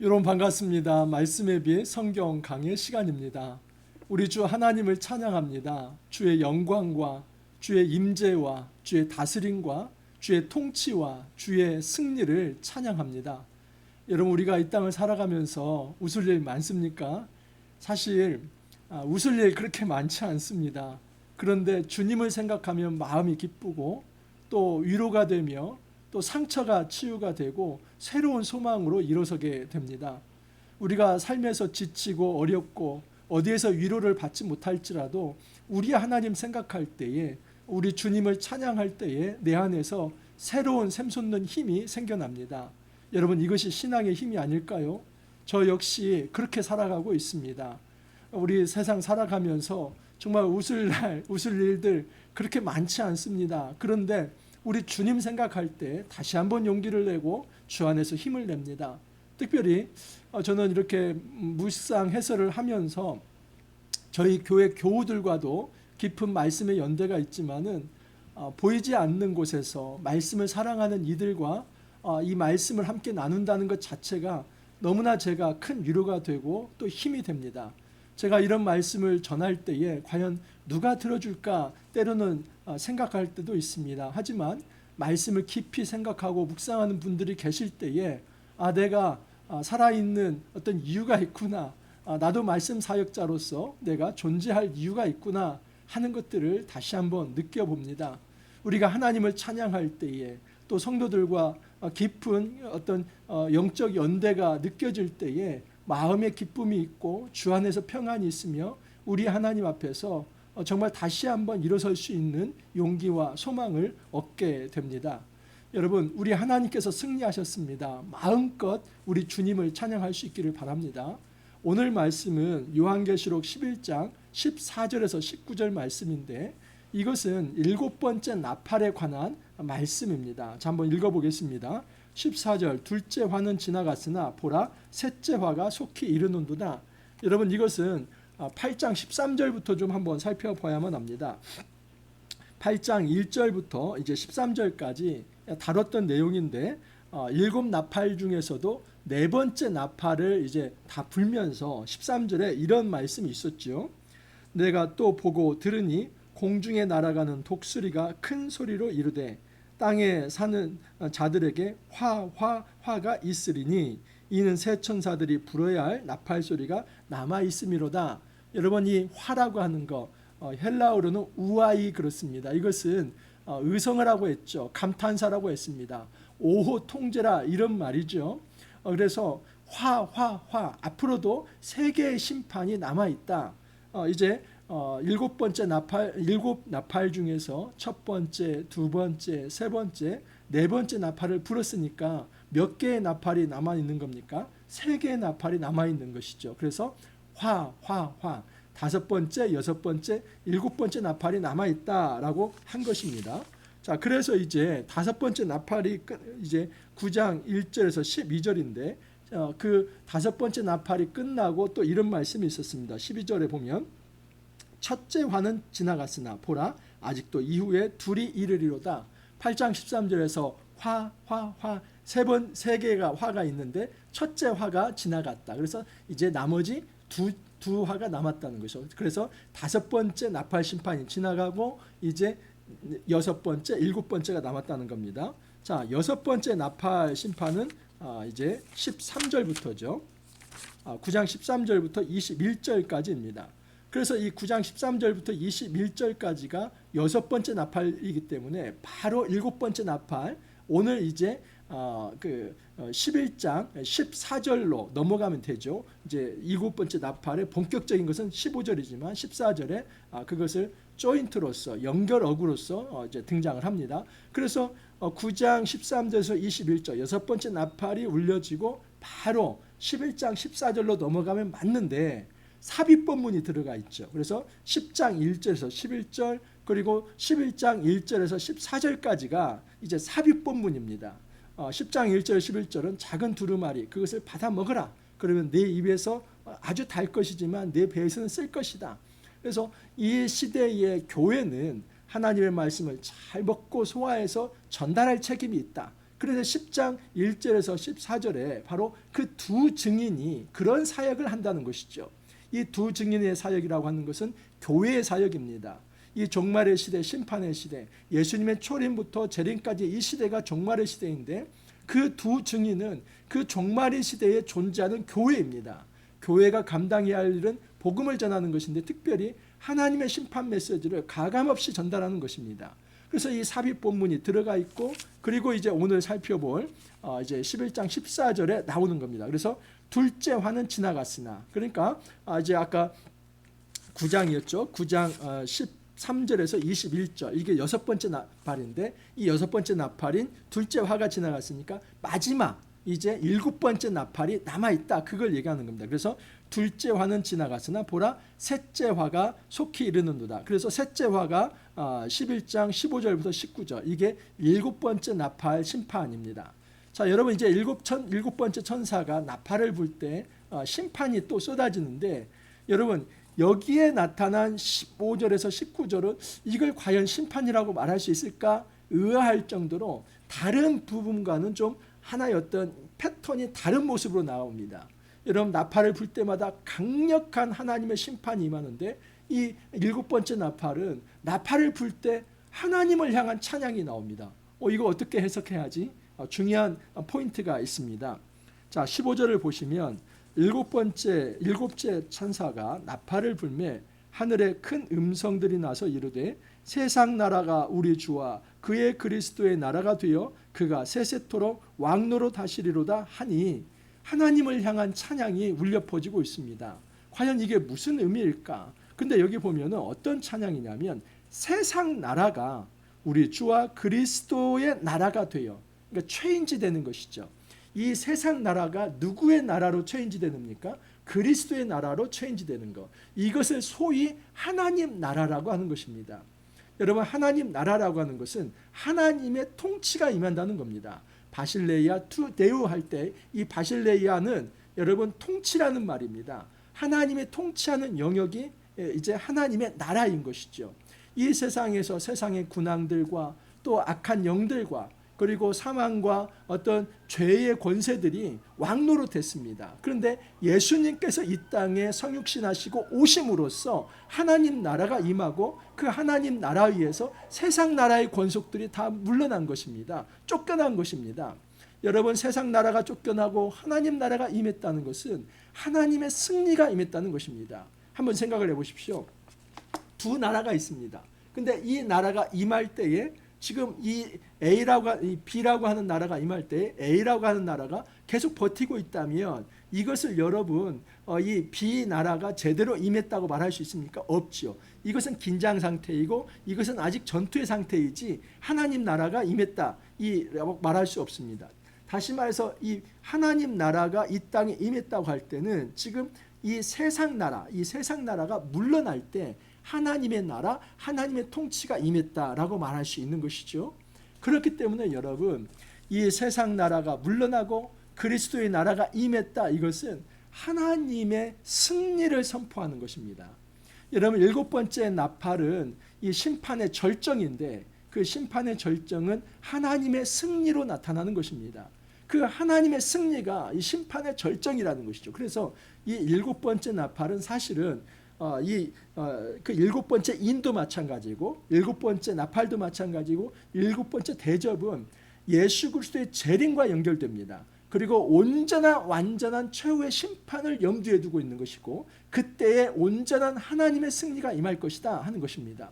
여러분 반갑습니다. 말씀에 비해 성경 강의 시간입니다. 우리 주 하나님을 찬양합니다. 주의 영광과 주의 임재와 주의 다스림과 주의 통치와 주의 승리를 찬양합니다. 여러분, 우리가 이 땅을 살아가면서 웃을 일 많습니까? 사실 웃을 일 그렇게 많지 않습니다. 그런데 주님을 생각하면 마음이 기쁘고 또 위로가 되며 또 상처가 치유가 되고 새로운 소망으로 일어서게 됩니다. 우리가 삶에서 지치고 어렵고 어디에서 위로를 받지 못할지라도 우리 하나님 생각할 때에, 우리 주님을 찬양할 때에 내 안에서 새로운 샘솟는 힘이 생겨납니다. 여러분, 이것이 신앙의 힘이 아닐까요? 저 역시 그렇게 살아가고 있습니다. 우리 세상 살아가면서 정말 웃을 일들 그렇게 많지 않습니다. 그런데 우리 주님 생각할 때 다시 한번 용기를 내고 주 안에서 힘을 냅니다. 특별히 저는 이렇게 묵상 해설을 하면서 저희 교회 교우들과도 깊은 말씀의 연대가 있지만은 보이지 않는 곳에서 말씀을 사랑하는 이들과 이 말씀을 함께 나눈다는 것 자체가 너무나 제가 큰 위로가 되고 또 힘이 됩니다. 제가 이런 말씀을 전할 때에 과연 누가 들어줄까 때로는 생각할 때도 있습니다. 하지만 말씀을 깊이 생각하고 묵상하는 분들이 계실 때에 내가 살아있는 어떤 이유가 있구나, 나도 말씀 사역자로서 내가 존재할 이유가 있구나 하는 것들을 다시 한번 느껴봅니다. 우리가 하나님을 찬양할 때에 또 성도들과 깊은 어떤 영적 연대가 느껴질 때에 마음의 기쁨이 있고 주 안에서 평안이 있으며 우리 하나님 앞에서 정말 다시 한번 일어설 수 있는 용기와 소망을 얻게 됩니다. 여러분, 우리 하나님께서 승리하셨습니다. 마음껏 우리 주님을 찬양할 수 있기를 바랍니다. 오늘 말씀은 요한계시록 11장 14절에서 19절 말씀인데 이것은 7번째 나팔에 관한 말씀입니다. 자, 한번 읽어보겠습니다. 14절, 둘째 화는 지나갔으나 보라 셋째 화가 속히 이르는도다. 여러분, 이것은 8장 13절부터 좀 한번 살펴봐야만 합니다. 8장 1절부터 이제 13절까지 다뤘던 내용인데 7나팔 중에서도 네 번째 나팔을 이제 다 불면서 13절에 이런 말씀이 있었죠. 내가 또 보고 들으니 공중에 날아가는 독수리가 큰 소리로 이르되 땅에 사는 자들에게 화가 있으리니 이는 새 천사들이 불어야 할 나팔 소리가 남아 있음이로다. 여러분, 이 화라고 하는 거 헬라어로는 우아이 그렇습니다. 이것은 의성을 하고 했죠. 감탄사라고 했습니다. 오호 통제라 이런 말이죠. 그래서 화 앞으로도 세 개의 심판이 남아 있다. 이제 일곱 나팔 중에서 첫 번째, 두 번째, 세 번째, 네 번째 나팔을 불었으니까 몇 개의 나팔이 남아 있는 겁니까? 세 개의 나팔이 남아 있는 것이죠. 그래서 화 다섯 번째, 여섯 번째, 일곱 번째 나팔이 남아 있다라고 한 것입니다. 자, 그래서 이제 다섯 번째 나팔이 이제 9장 1절에서 12절인데 그 다섯 번째 나팔이 끝나고 또 이런 말씀이 있었습니다. 12절에 보면 첫째 화는 지나갔으나 보라 아직도 이후에 둘이 이르리로다. 8장 13절에서 화 세 개가 화가 있는데 첫째 화가 지나갔다. 그래서 이제 나머지 두 화가 남았다는 것이죠. 그래서 다섯 번째 나팔 심판이 지나가고 이제 여섯 번째, 일곱 번째가 남았다는 겁니다. 자, 여섯 번째 나팔 심판은 이제 13절부터죠. 9장 13절부터 21절까지입니다. 그래서 이 9장 13절부터 21절까지가 여섯 번째 나팔이기 때문에 바로 일곱 번째 나팔, 오늘 이제 11장 14절로 넘어가면 되죠. 이제 일곱 번째 나팔의 본격적인 것은 15절이지만 14절에 그것을 조인트로서 연결어구로서 이제 등장을 합니다. 그래서 9장 13절에서 21절 여섯 번째 나팔이 울려지고 바로 11장 14절로 넘어가면 맞는데 삽입본문이 들어가 있죠. 그래서 10장 1절에서 11절 그리고 11장 1절에서 14절까지가 이제 삽입본문입니다. 10장 1절 11절은 작은 두루마리 그것을 받아 먹어라. 그러면 내 입에서 아주 달 것이지만 내 배에서는 쓸 것이다. 그래서 이 시대의 교회는 하나님의 말씀을 잘 먹고 소화해서 전달할 책임이 있다. 그래서 10장 1절에서 14절에 바로 그 두 증인이 그런 사역을 한다는 것이죠. 이 두 증인의 사역이라고 하는 것은 교회의 사역입니다. 이 종말의 시대, 심판의 시대, 예수님의 초림부터 재림까지 이 시대가 종말의 시대인데 그 두 증인은 그 종말의 시대에 존재하는 교회입니다. 교회가 감당해야 할 일은 복음을 전하는 것인데 특별히 하나님의 심판 메시지를 가감없이 전달하는 것입니다. 그래서 이 삽입 본문이 들어가 있고 그리고 이제 오늘 살펴볼 이제 11장 14절에 나오는 겁니다. 그래서 둘째 화는 지나갔으나 그러니까 이제 아까 9장이었죠. 9장 13절에서 21절 이게 여섯 번째 나팔인데 이 여섯 번째 나팔인 둘째 화가 지나갔으니까 마지막 이제 일곱 번째 나팔이 남아있다. 그걸 얘기하는 겁니다. 그래서 둘째 화는 지나갔으나 보라 셋째 화가 속히 이르는도다. 그래서 셋째 화가 11장 15절부터 19절 이게 일곱 번째 나팔 심판입니다. 자, 여러분 이제 일곱 번째 천사가 나팔을 불 때 심판이 또 쏟아지는데 여러분 여기에 나타난 15절에서 19절은 이걸 과연 심판이라고 말할 수 있을까 의아할 정도로 다른 부분과는 좀 하나의 어떤 패턴이 다른 모습으로 나옵니다. 여러분 나팔을 불 때마다 강력한 하나님의 심판이 임하는데 이 일곱 번째 나팔은 나팔을 불 때 하나님을 향한 찬양이 나옵니다. 이거 어떻게 해석해야지? 중요한 포인트가 있습니다. 자, 15절을 보시면 일곱째 천사가 나팔을 불매 하늘에 큰 음성들이 나서 이르되 세상 나라가 우리 주와 그의 그리스도의 나라가 되어 그가 세세토록 왕노로 다시리로다 하니 하나님을 향한 찬양이 울려 퍼지고 있습니다. 과연 이게 무슨 의미일까? 근데 여기 보면은 어떤 찬양이냐면 세상 나라가 우리 주와 그리스도의 나라가 되어 그러니까 체인지 되는 것이죠. 이 세상 나라가 누구의 나라로 체인지 됩니까? 그리스도의 나라로 체인지 되는 것. 이것을 소위 하나님 나라라고 하는 것입니다. 여러분 하나님 나라라고 하는 것은 하나님의 통치가 임한다는 겁니다. 바실레이아 투 데우 할 때 이 바실레이아는 여러분 통치라는 말입니다. 하나님의 통치하는 영역이 이제 하나님의 나라인 것이죠. 이 세상에서 세상의 군왕들과 또 악한 영들과 그리고 사망과 어떤 죄의 권세들이 왕노릇했습니다. 그런데 예수님께서 이 땅에 성육신하시고 오심으로써 하나님 나라가 임하고 그 하나님 나라에 의해서 세상 나라의 권속들이 다 물러난 것입니다. 쫓겨난 것입니다. 여러분 세상 나라가 쫓겨나고 하나님 나라가 임했다는 것은 하나님의 승리가 임했다는 것입니다. 한번 생각을 해보십시오. 두 나라가 있습니다. 근데 이 나라가 임할 때에 지금 이 B라고 하는 나라가 임할 때 A라고 하는 나라가 계속 버티고 있다면 이것을 여러분 이 B 나라가 제대로 임했다고 말할 수 있습니까? 없지요. 이것은 긴장 상태이고 이것은 아직 전투의 상태이지 하나님 나라가 임했다 라고 말할 수 없습니다. 다시 말해서 이 하나님 나라가 이 땅에 임했다고 할 때는 지금 이 세상 나라가 물러날 때 하나님의 나라, 하나님의 통치가 임했다라고 말할 수 있는 것이죠. 그렇기 때문에 여러분 이 세상 나라가 물러나고 그리스도의 나라가 임했다 이것은 하나님의 승리를 선포하는 것입니다. 여러분 일곱 번째 나팔은 이 심판의 절정인데 그 심판의 절정은 하나님의 승리로 나타나는 것입니다. 그 하나님의 승리가 이 심판의 절정이라는 것이죠. 그래서 이 일곱 번째 나팔은 사실은 그 일곱 번째 인도 마찬가지고 일곱 번째 나팔도 마찬가지고 일곱 번째 대접은 예수 그리스도의 재림과 연결됩니다. 그리고 온전한 완전한 최후의 심판을 염두에 두고 있는 것이고 그때에 온전한 하나님의 승리가 임할 것이다 하는 것입니다.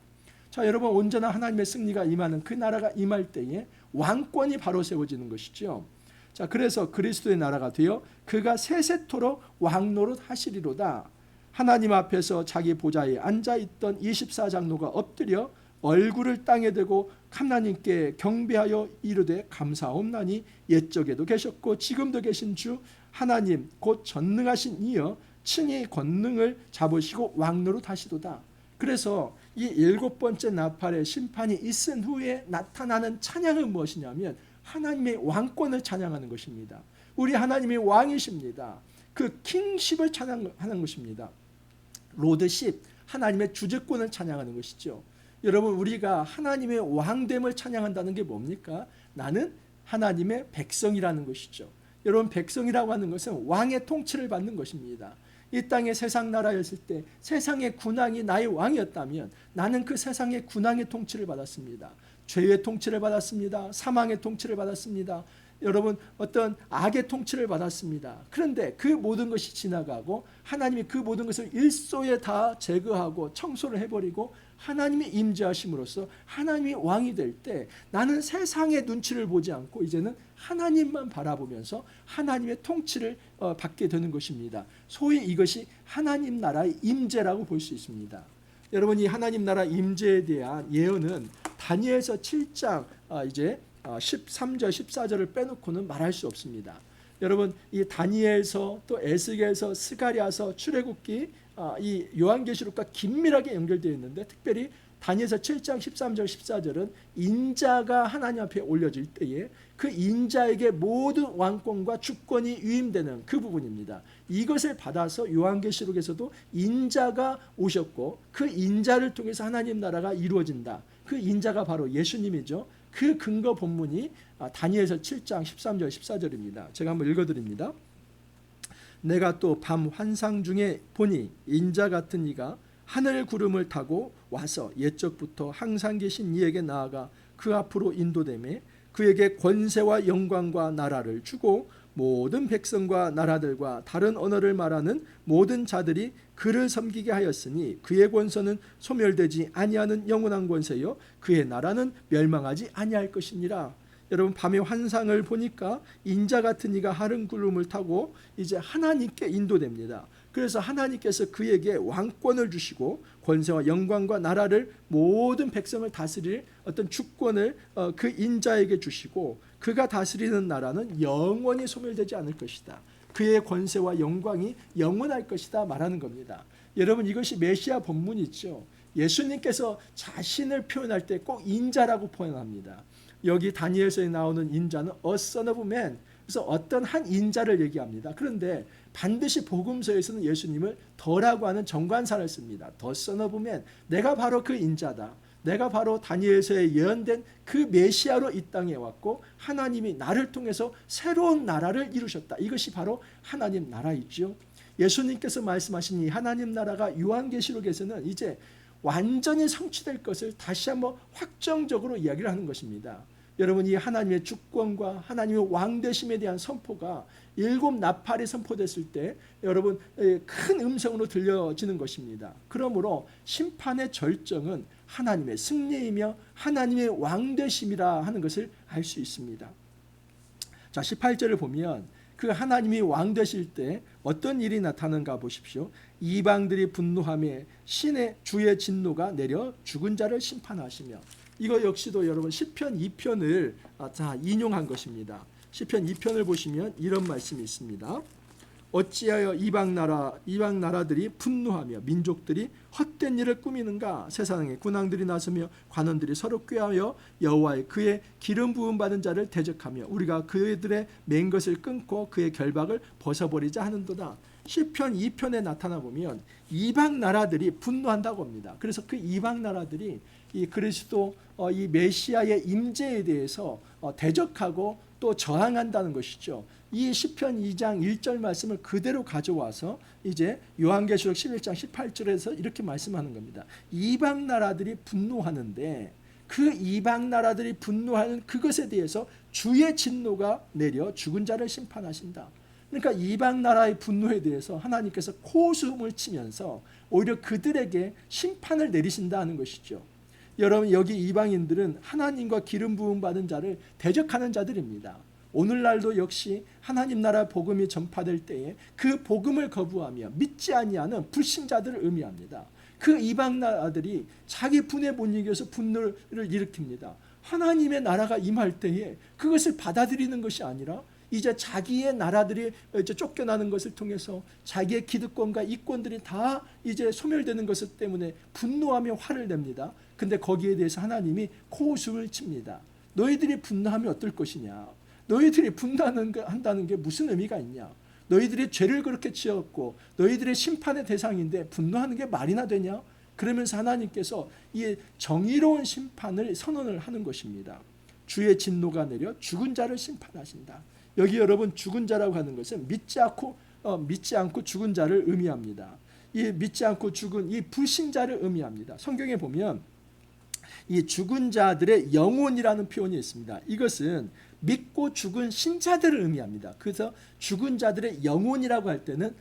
자, 여러분 온전한 하나님의 승리가 임하는 그 나라가 임할 때에 왕권이 바로 세워지는 것이죠. 자, 그래서 그리스도의 나라가 되어 그가 세세토록 왕노릇 하시리로다. 하나님 앞에서 자기 보좌에 앉아있던 24장로가 엎드려 얼굴을 땅에 대고 하나님께 경배하여 이르되 감사옵나니 옛적에도 계셨고 지금도 계신 주 하나님 곧 전능하신 이여 친히 권능을 잡으시고 왕노릇 하시도다. 그래서 이 일곱 번째 나팔의 심판이 있은 후에 나타나는 찬양은 무엇이냐면 하나님의 왕권을 찬양하는 것입니다. 우리 하나님이 왕이십니다. 그 킹십을 찬양하는 것입니다. 로드십, 하나님의 주재권을 찬양하는 것이죠. 여러분 우리가 하나님의 왕됨을 찬양한다는 게 뭡니까? 나는 하나님의 백성이라는 것이죠. 여러분, 백성이라고 하는 것은 왕의 통치를 받는 것입니다. 이 땅의 세상 나라였을 때 세상의 군왕이 나의 왕이었다면 나는 그 세상의 군왕의 통치를 받았습니다. 죄의 통치를 받았습니다. 사망의 통치를 받았습니다. 여러분, 어떤 악의 통치를 받았습니다. 그런데 그 모든 것이 지나가고 하나님이 그 모든 것을 일소에 다 제거하고 청소를 해버리고 하나님이 임재하심으로써 하나님이 왕이 될 때 나는 세상의 눈치를 보지 않고 이제는 하나님만 바라보면서 하나님의 통치를 받게 되는 것입니다. 소위 이것이 하나님 나라의 임재라고 볼 수 있습니다. 여러분, 이 하나님 나라 임재에 대한 예언은 다니엘서 7장 이제 13절 14절을 빼놓고는 말할 수 없습니다. 여러분, 이 다니엘서 또 에스겔서 스가랴서 출애굽기 이 요한계시록과 긴밀하게 연결되어 있는데 특별히 다니엘서 7장 13절 14절은 인자가 하나님 앞에 올려질 때에 그 인자에게 모든 왕권과 주권이 위임되는 그 부분입니다. 이것을 받아서 요한계시록에서도 인자가 오셨고 그 인자를 통해서 하나님 나라가 이루어진다. 그 인자가 바로 예수님이죠. 그 근거 본문이 다니엘서 7장 13절 14절입니다. 제가 한번 읽어드립니다. 내가 또 밤 환상 중에 보니 인자 같은 이가 하늘 구름을 타고 와서 옛적부터 항상 계신 이에게 나아가 그 앞으로 인도되매 그에게 권세와 영광과 나라를 주고 모든 백성과 나라들과 다른 언어를 말하는 모든 자들이 그를 섬기게 하였으니 그의 권세는 소멸되지 아니하는 영원한 권세요 그의 나라는 멸망하지 아니할 것이니라. 여러분, 밤의 환상을 보니까 인자 같은 이가 하늘 구름을 타고 이제 하나님께 인도됩니다. 그래서 하나님께서 그에게 왕권을 주시고 권세와 영광과 나라를 모든 백성을 다스릴 어떤 주권을 그 인자에게 주시고 그가 다스리는 나라는 영원히 소멸되지 않을 것이다. 그의 권세와 영광이 영원할 것이다 말하는 겁니다. 여러분, 이것이 메시아 본문이죠. 예수님께서 자신을 표현할 때 꼭 인자라고 표현합니다. 여기 다니엘서에 나오는 인자는 A Son of Man, 그래서 어떤 한 인자를 얘기합니다. 그런데 반드시 복음서에서는 예수님을 더라고 하는 정관사를 씁니다. The Son of Man, 내가 바로 그 인자다. 내가 바로 다니엘서에 예언된 그 메시아로 이 땅에 왔고 하나님이 나를 통해서 새로운 나라를 이루셨다. 이것이 바로 하나님 나라이죠. 예수님께서 말씀하신 이 하나님 나라가 요한계시록에서는 이제 완전히 성취될 것을 다시 한번 확정적으로 이야기를 하는 것입니다. 여러분, 이 하나님의 주권과 하나님의 왕되심에 대한 선포가 7 나팔이 선포됐을 때 여러분 큰 음성으로 들려지는 것입니다. 그러므로 심판의 절정은 하나님의 승리이며 하나님의 왕되심이라 하는 것을 알 수 있습니다. 자, 18절을 보면 그 하나님이 왕 되실 때 어떤 일이 나타나는가 보십시오. 이방들이 분노하며 신의 주의 진노가 내려 죽은 자를 심판하시며. 이거 역시도 여러분 시편 2편을 인용한 것입니다. 시편 2편을 보시면 이런 말씀이 있습니다. 어찌하여 이방 나라들이 분노하며 민족들이 헛된 일을 꾸미는가. 세상에 군왕들이 나서며 관원들이 서로 꾀하여 여호와의 그의 기름 부음 받은 자를 대적하며 우리가 그들의 맨 것을 끊고 그의 결박을 벗어버리자 하는도다. 시편 2편에 나타나 보면 이방 나라들이 분노한다고 합니다. 그래서 그 이방 나라들이 이 그리스도 이 메시아의 임재에 대해서 대적하고 또 저항한다는 것이죠. 이 시편 2장 1절 말씀을 그대로 가져와서 이제 요한계시록 11장 18절에서 이렇게 말씀하는 겁니다. 이방 나라들이 분노하는데 그 이방 나라들이 분노하는 그것에 대해서 주의 진노가 내려 죽은 자를 심판하신다. 그러니까 이방 나라의 분노에 대해서 하나님께서 코웃음을 치면서 오히려 그들에게 심판을 내리신다는 것이죠. 여러분, 여기 이방인들은 하나님과 기름 부음 받은 자를 대적하는 자들입니다. 오늘날도 역시 하나님 나라 복음이 전파될 때에 그 복음을 거부하며 믿지 아니하는 불신자들을 의미합니다. 그 이방 나라들이 자기 분에 못 이겨서 분노를 일으킵니다. 하나님의 나라가 임할 때에 그것을 받아들이는 것이 아니라 이제 자기의 나라들이 이제 쫓겨나는 것을 통해서 자기의 기득권과 이권들이 다 이제 소멸되는 것을 때문에 분노하며 화를 냅니다. 근데 거기에 대해서 하나님이 코웃음을 칩니다. 너희들이 분노하면 어떨 것이냐? 너희들이 분노한다는 게 무슨 의미가 있냐? 너희들이 죄를 그렇게 지었고 너희들의 심판의 대상인데 분노하는 게 말이나 되냐? 그러면서 하나님께서 이 정의로운 심판을 선언을 하는 것입니다. 주의 진노가 내려 죽은 자를 심판하신다. 여기 여러분 죽은 자라고 하는 것은 믿지 않고 죽은 자를 의미합니다. 이 믿지 않고 죽은 이 불신자를 의미합니다. 성경에 보면 이 죽은 자들의 영혼이라는 표현이 있습니다. 이것은 믿고 죽은 신자들을 의미합니다. 그래서 죽은 자들의 영혼이라고 할 때는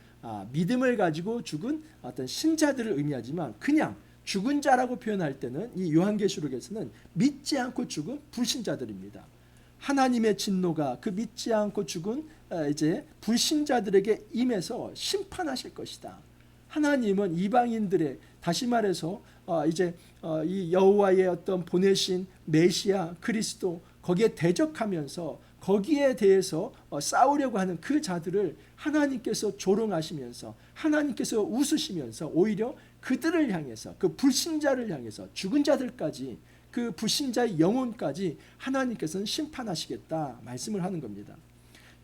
믿음을 가지고 죽은 어떤 신자들을 의미하지만 그냥 죽은 자라고 표현할 때는 이 요한계시록에서는 믿지 않고 죽은 불신자들입니다. 하나님의 진노가 그 믿지 않고 죽은 이제 불신자들에게 임해서 심판하실 것이다. 하나님은 이방인들의, 다시 말해서 이제 이 여호와의 어떤 보내신 메시아 그리스도, 거기에 대적하면서 거기에 대해서 싸우려고 하는 그 자들을 하나님께서 조롱하시면서 하나님께서 웃으시면서 오히려 그들을 향해서, 그 불신자를 향해서, 죽은 자들까지, 그 불신자의 영혼까지 하나님께서는 심판하시겠다 말씀을 하는 겁니다.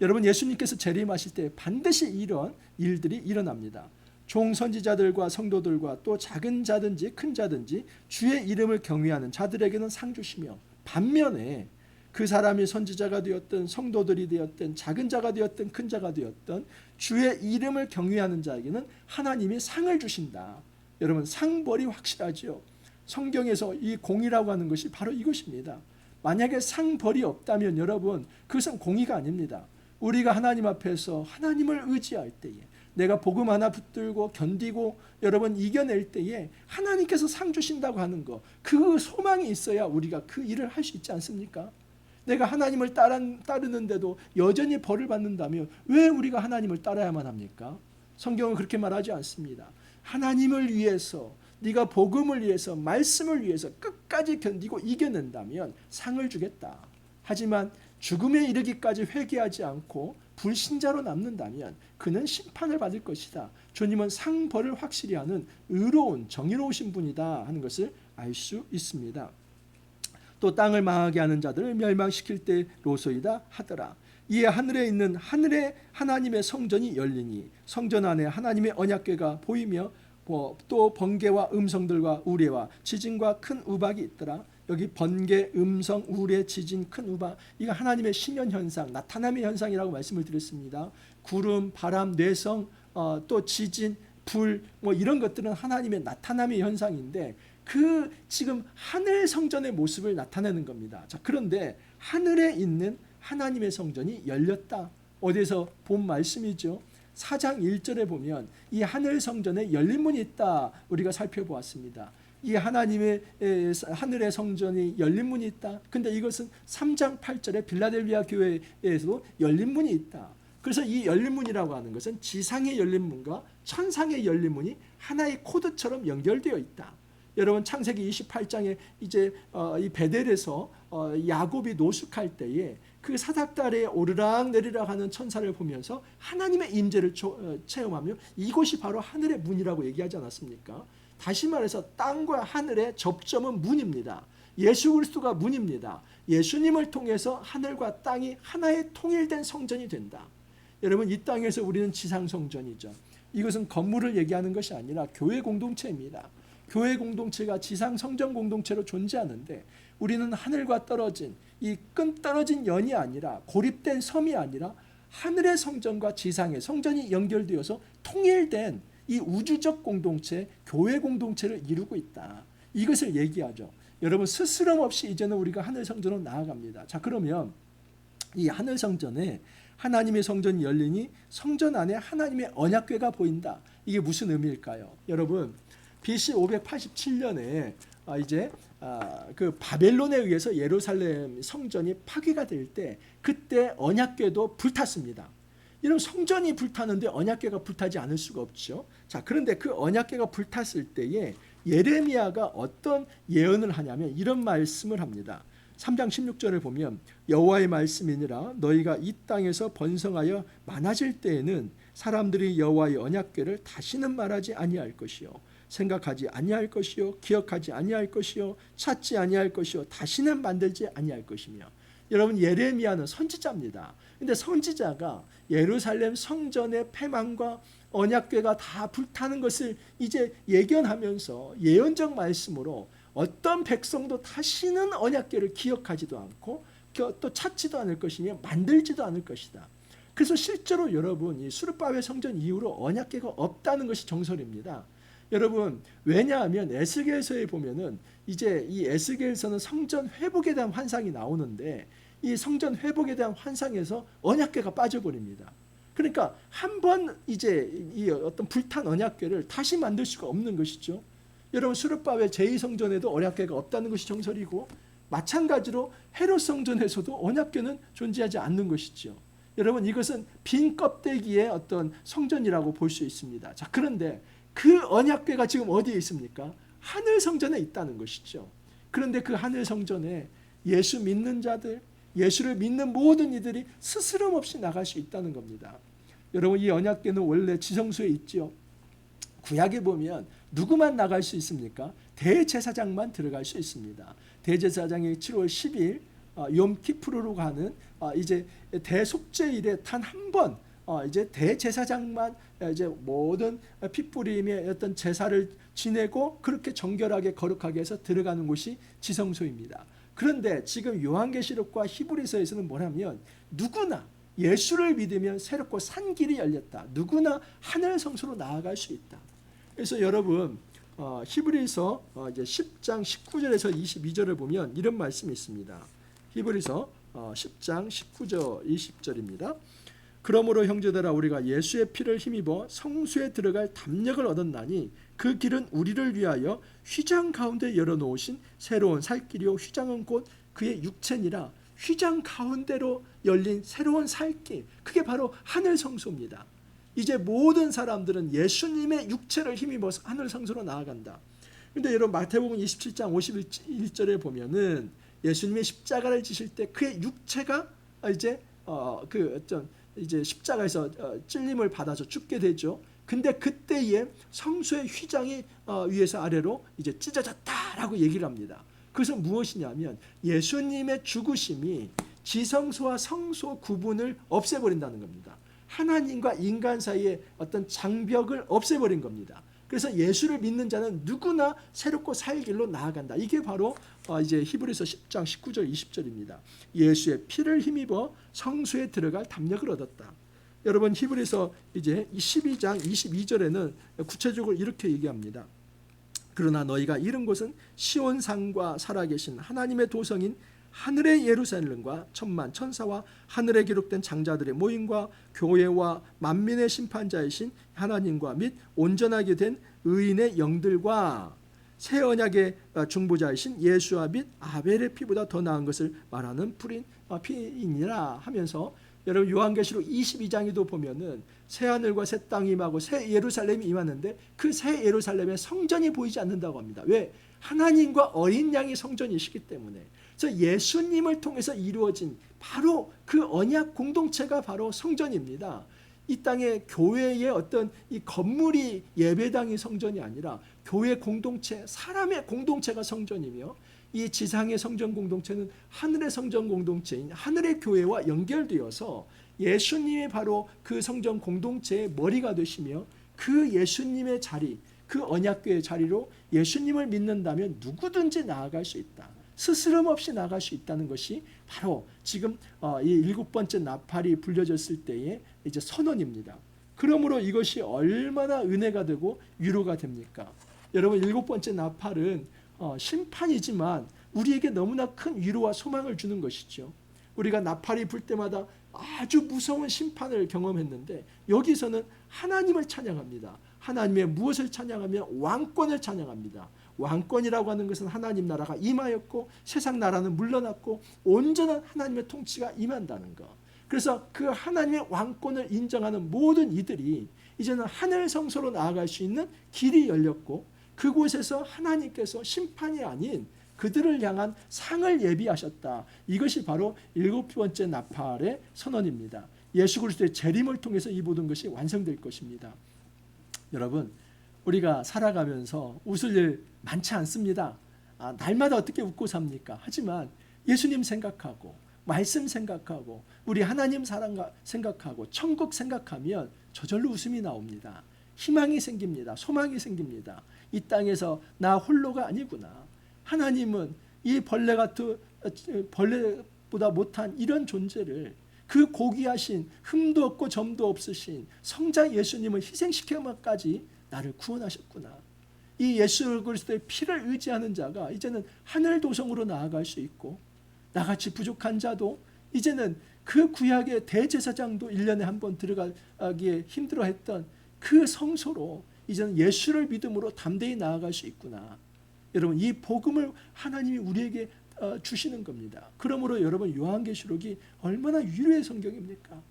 여러분, 예수님께서 재림하실 때 반드시 이런 일들이 일어납니다. 종선지자들과 성도들과 또 작은 자든지 큰 자든지 주의 이름을 경외하는 자들에게는 상 주시며, 반면에 그 사람이 선지자가 되었든 성도들이 되었든 작은 자가 되었든 큰 자가 되었든 주의 이름을 경외하는 자에게는 하나님이 상을 주신다. 여러분, 상벌이 확실하죠. 성경에서 이 공의라고 하는 것이 바로 이것입니다. 만약에 상벌이 없다면 여러분, 그것은 공의가 아닙니다. 우리가 하나님 앞에서 하나님을 의지할 때에, 내가 복음 하나 붙들고 견디고 여러분 이겨낼 때에 하나님께서 상 주신다고 하는 것, 그 소망이 있어야 우리가 그 일을 할 수 있지 않습니까? 내가 하나님을 따르는데도 여전히 벌을 받는다면 왜 우리가 하나님을 따라야만 합니까? 성경은 그렇게 말하지 않습니다. 하나님을 위해서, 네가 복음을 위해서, 말씀을 위해서 끝까지 견디고 이겨낸다면 상을 주겠다. 하지만 죽음에 이르기까지 회개하지 않고 불신자로 남는다면 그는 심판을 받을 것이다. 주님은 상벌을 확실히 하는 의로운, 정의로우신 분이다 하는 것을 알 수 있습니다. 또 땅을 망하게 하는 자들을 멸망시킬 때로소이다 하더라. 이에 하늘에 있는 하나님의 성전이 열리니 성전 안에 하나님의 언약궤가 보이며 또 번개와 음성들과 우레와 지진과 큰 우박이 있더라. 여기 번개, 음성, 우레, 지진, 큰 우박, 이거 하나님의 심연 현상, 나타남의 현상이라고 말씀을 드렸습니다. 구름, 바람, 뇌성, 또 지진, 불, 이런 것들은 하나님의 나타남의 현상인데, 그 지금 하늘 성전의 모습을 나타내는 겁니다. 자, 그런데 하늘에 있는 하나님의 성전이 열렸다. 어디서 본 말씀이죠. 4장 1절에 보면 이 하늘 성전에 열린 문이 있다, 우리가 살펴보았습니다. 이 하나님의 하늘의 성전이 열린 문이 있다. 근데 이것은 3장 8절에 빌라델비아 교회에서도 열린 문이 있다. 그래서 이 열린 문이라고 하는 것은 지상의 열린 문과 천상의 열린 문이 하나의 코드처럼 연결되어 있다. 여러분, 창세기 28장에 이제 이 베델에서 야곱이 노숙할 때에 그 사닥다리에 오르락 내리락 하는 천사를 보면서 하나님의 임재를 체험하며 이곳이 바로 하늘의 문이라고 얘기하지 않았습니까? 다시 말해서 땅과 하늘의 접점은 문입니다. 예수 그리스도가 문입니다. 예수님을 통해서 하늘과 땅이 하나의 통일된 성전이 된다. 여러분, 이 땅에서 우리는 지상 성전이죠. 이것은 건물을 얘기하는 것이 아니라 교회 공동체입니다. 교회 공동체가 지상 성전 공동체로 존재하는데, 우리는 하늘과 떨어진 이 끈 떨어진 연이 아니라, 고립된 섬이 아니라 하늘의 성전과 지상의 성전이 연결되어서 통일된 이 우주적 공동체, 교회 공동체를 이루고 있다. 이것을 얘기하죠. 여러분, 스스럼 없이 이제는 우리가 하늘 성전으로 나아갑니다. 자, 그러면 이 하늘 성전에 하나님의 성전이 열리니 성전 안에 하나님의 언약궤가 보인다. 이게 무슨 의미일까요? 여러분, BC 587년에 이제 그 바벨론에 의해서 예루살렘 성전이 파괴가 될 때, 그때 언약궤도 불탔습니다. 이런 성전이 불타는데 언약궤가 불타지 않을 수가 없죠. 자, 그런데 그 언약궤가 불탔을 때에 예레미야가 어떤 예언을 하냐면 이런 말씀을 합니다. 3장 16절을 보면 여호와의 말씀이니라, 너희가 이 땅에서 번성하여 많아질 때에는 사람들이 여호와의 언약궤를 다시는 말하지 아니할 것이요, 생각하지 아니할 것이요, 기억하지 아니할 것이요, 찾지 아니할 것이요, 다시는 만들지 아니할 것이며. 여러분, 예레미야는 선지자입니다. 근데 선지자가 예루살렘 성전의 패망과 언약궤가 다 불타는 것을 이제 예견하면서 예언적 말씀으로 어떤 백성도 다시는 언약궤를 기억하지도 않고 또 찾지도 않을 것이며 만들지도 않을 것이다. 그래서 실제로 여러분 이 수르바벨 성전 이후로 언약궤가 없다는 것이 정설입니다. 여러분 왜냐하면 에스겔서에 보면은 이제 이 에스겔서는 성전 회복에 대한 환상이 나오는데 이 성전 회복에 대한 환상에서 언약궤가 빠져버립니다. 그러니까 한번 이제 이 어떤 불탄 언약궤를 다시 만들 수가 없는 것이죠. 여러분 수르바벨 제2성전에도 언약궤가 없다는 것이 정설이고 마찬가지로 헤롯 성전에서도 언약궤는 존재하지 않는 것이죠. 여러분 이것은 빈 껍데기의 어떤 성전이라고 볼 수 있습니다. 자, 그런데 그 언약궤가 지금 어디에 있습니까? 하늘 성전에 있다는 것이죠. 그런데 그 하늘 성전에 예수 믿는 자들, 예수를 믿는 모든 이들이 스스럼 없이 나갈 수 있다는 겁니다. 여러분 이 언약궤는 원래 지성소에 있죠. 구약에 보면 누구만 나갈 수 있습니까? 대제사장만 들어갈 수 있습니다. 대제사장이 7월 10일 욤키푸르로 가는 이제 대속죄일에 단 한 번 이제 대제사장만 이제 모든 핏부림의 어떤 제사를 지내고 그렇게 정결하게 거룩하게 해서 들어가는 곳이 지성소입니다. 그런데 지금 요한계시록과 히브리서에서는 뭐냐면 누구나 예수를 믿으면 새롭고 산 길이 열렸다. 누구나 하늘 성소로 나아갈 수 있다. 그래서 여러분 히브리서 이제 10장 19절에서 22절을 보면 이런 말씀이 있습니다. 히브리서 10장 19절 20절입니다. 그러므로 형제들아 우리가 예수의 피를 힘입어 성소에 들어갈 담력을 얻었나니 그 길은 우리를 위하여 휘장 가운데 열어놓으신 새로운 살 길이요 휘장은 곧 그의 육체니라. 휘장 가운데로 열린 새로운 살 길, 그게 바로 하늘 성소입니다. 이제 모든 사람들은 예수님의 육체를 힘입어서 하늘 성소로 나아간다. 그런데 여러분 마태복음 27장 51절에 보면은 예수님의 십자가를 지실 때 그의 육체가 이제 그 어떤 이제 십자가에서 찔림을 받아서 죽게 되죠. 근데 그때에 성소의 휘장이 위에서 아래로 이제 찢어졌다라고 얘기를 합니다. 그것은 무엇이냐면 예수님의 죽으심이 지성소와 성소 구분을 없애버린다는 겁니다. 하나님과 인간 사이의 어떤 장벽을 없애버린 겁니다. 그래서 예수를 믿는 자는 누구나 새롭고 살 길로 나아간다. 이게 바로 이제 히브리서 10장 19절 20절입니다. 예수의 피를 힘입어 성소에 들어갈 담력을 얻었다. 여러분 히브리서 이제 12장 22절에는 구체적으로 이렇게 얘기합니다. 그러나 너희가 이른 곳은 시온산과 살아계신 하나님의 도성인 하늘의 예루살렘과 천만 천사와 하늘에 기록된 장자들의 모임과 교회와 만민의 심판자이신 하나님과 및 온전하게 된 의인의 영들과 새 언약의 중보자이신 예수와 및 아벨의 피보다 더 나은 것을 말하는 피이니라 하면서 여러분 요한계시록 22장에도 보면은 새 하늘과 새 땅이 임하고 새 예루살렘이 임하는데 그 새 예루살렘에 성전이 보이지 않는다고 합니다. 왜? 하나님과 어린 양이 성전이시기 때문에. 그래서 예수님을 통해서 이루어진 바로 그 언약 공동체가 바로 성전입니다. 이 땅의 교회의 어떤 이 건물이 예배당이 성전이 아니라 교회 공동체, 사람의 공동체가 성전이며 이 지상의 성전 공동체는 하늘의 성전 공동체인 하늘의 교회와 연결되어서 예수님이 바로 그 성전 공동체의 머리가 되시며 그 예수님의 자리, 그 언약궤의 자리로 예수님을 믿는다면 누구든지 나아갈 수 있다. 스스럼 없이 나갈 수 있다는 것이 바로 지금 이 7번째 나팔이 불려졌을 때의 이제 선언입니다. 그러므로 이것이 얼마나 은혜가 되고 위로가 됩니까? 여러분 7번째 나팔은 심판이지만 우리에게 너무나 큰 위로와 소망을 주는 것이죠. 우리가 나팔이 불 때마다 아주 무서운 심판을 경험했는데 여기서는 하나님을 찬양합니다. 하나님의 무엇을 찬양하며 왕권을 찬양합니다. 왕권이라고 하는 것은 하나님 나라가 임하였고 세상 나라는 물러났고 온전한 하나님의 통치가 임한다는 것. 그래서 그 하나님의 왕권을 인정하는 모든 이들이 이제는 하늘 성소로 나아갈 수 있는 길이 열렸고 그곳에서 하나님께서 심판이 아닌 그들을 향한 상을 예비하셨다. 이것이 바로 7번째 나팔의 선언입니다. 예수 그리스도의 재림을 통해서 이 모든 것이 완성될 것입니다. 여러분 우리가 살아가면서 웃을 일 많지 않습니다. 날마다 어떻게 웃고 삽니까? 하지만 예수님 생각하고 말씀 생각하고 우리 하나님 사랑 생각하고 천국 생각하면 저절로 웃음이 나옵니다. 희망이 생깁니다. 소망이 생깁니다. 이 땅에서 나 홀로가 아니구나. 하나님은 이 벌레 보다 못한 이런 존재를, 그 고귀하신 흠도 없고 점도 없으신 성자 예수님을 희생시켜까지 나를 구원하셨구나. 이 예수 그리스도의 피를 의지하는 자가 이제는 하늘 도성으로 나아갈 수 있고, 나같이 부족한 자도 이제는 그 구약의 대제사장도 1년에 한 번 들어가기에 힘들어했던 그 성소로 이제는 예수를 믿음으로 담대히 나아갈 수 있구나. 여러분, 이 복음을 하나님이 우리에게 주시는 겁니다. 그러므로 여러분, 요한계시록이 얼마나 위로의 성경입니까?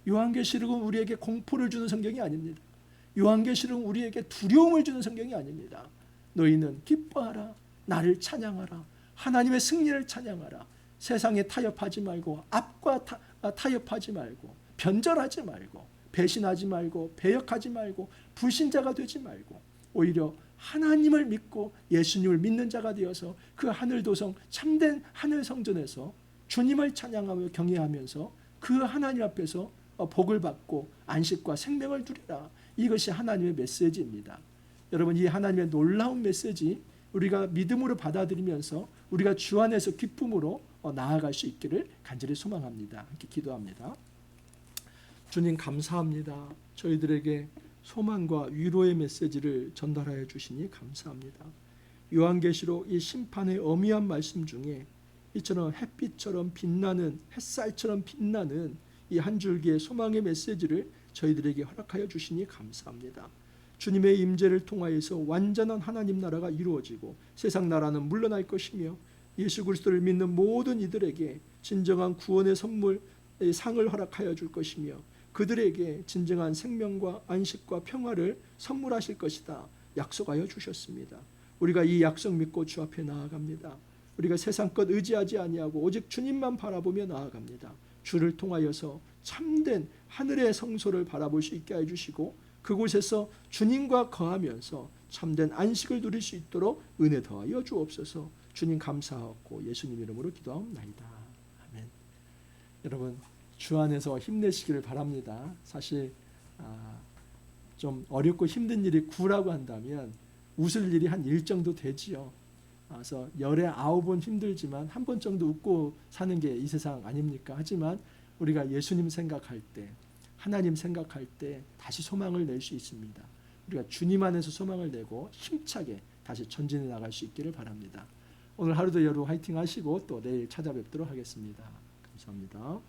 요한계시록은 우리에게 공포를 주는 성경이 아닙니다. 요한계시록은 우리에게 두려움을 주는 성경이 아닙니다. 너희는 기뻐하라, 나를 찬양하라, 하나님의 승리를 찬양하라. 세상에 타협하지 말고, 앞과 타협하지 말고, 변절하지 말고, 배신하지 말고, 배역하지 말고, 불신자가 되지 말고, 오히려 하나님을 믿고 예수님을 믿는 자가 되어서 그 하늘 도성, 참된 하늘 성전에서 주님을 찬양하며 경외하면서 그 하나님 앞에서 복을 받고 안식과 생명을 누리라. 이것이 하나님의 메시지입니다. 여러분, 이 하나님의 놀라운 메시지 우리가 믿음으로 받아들이면서 우리가 주 안에서 기쁨으로 나아갈 수 있기를 간절히 소망합니다. 함께 기도합니다. 주님, 감사합니다. 저희들에게 소망과 위로의 메시지를 전달하여 주시니 감사합니다. 요한계시록 이 심판의 엄미한 말씀 중에 이처럼 햇빛처럼 빛나는, 햇살처럼 빛나는 이 한 줄기의 소망의 메시지를 저희들에게 허락하여 주시니 감사합니다. 주님의 임재를 통하여서 완전한 하나님 나라가 이루어지고 세상 나라는 물러날 것이며, 예수 그리스도를 믿는 모든 이들에게 진정한 구원의 선물, 상을 허락하여 줄 것이며, 그들에게 진정한 생명과 안식과 평화를 선물하실 것이다 약속하여 주셨습니다. 우리가 이 약속 믿고 주 앞에 나아갑니다. 우리가 세상 것 의지하지 아니하고 오직 주님만 바라보며 나아갑니다. 주를 통하여서 참된 하늘의 성소를 바라볼 수 있게 해주시고, 그곳에서 주님과 거하면서 참된 안식을 누릴 수 있도록 은혜 더하여 주옵소서. 주님 감사하고 예수님 이름으로 기도하옵나이다. 아멘. 여러분, 주 안에서 힘내시기를 바랍니다. 사실 좀 어렵고 힘든 일이 구라고 한다면 웃을 일이 한 1 정도 되지요. 그래서 열에 9번 힘들지만 한 번 정도 웃고 사는 게 이 세상 아닙니까? 하지만 우리가 예수님 생각할 때, 하나님 생각할 때 다시 소망을 낼 수 있습니다. 우리가 주님 안에서 소망을 내고 힘차게 다시 전진해 나갈 수 있기를 바랍니다. 오늘 하루도 여러분 화이팅 하시고 또 내일 찾아뵙도록 하겠습니다. 감사합니다.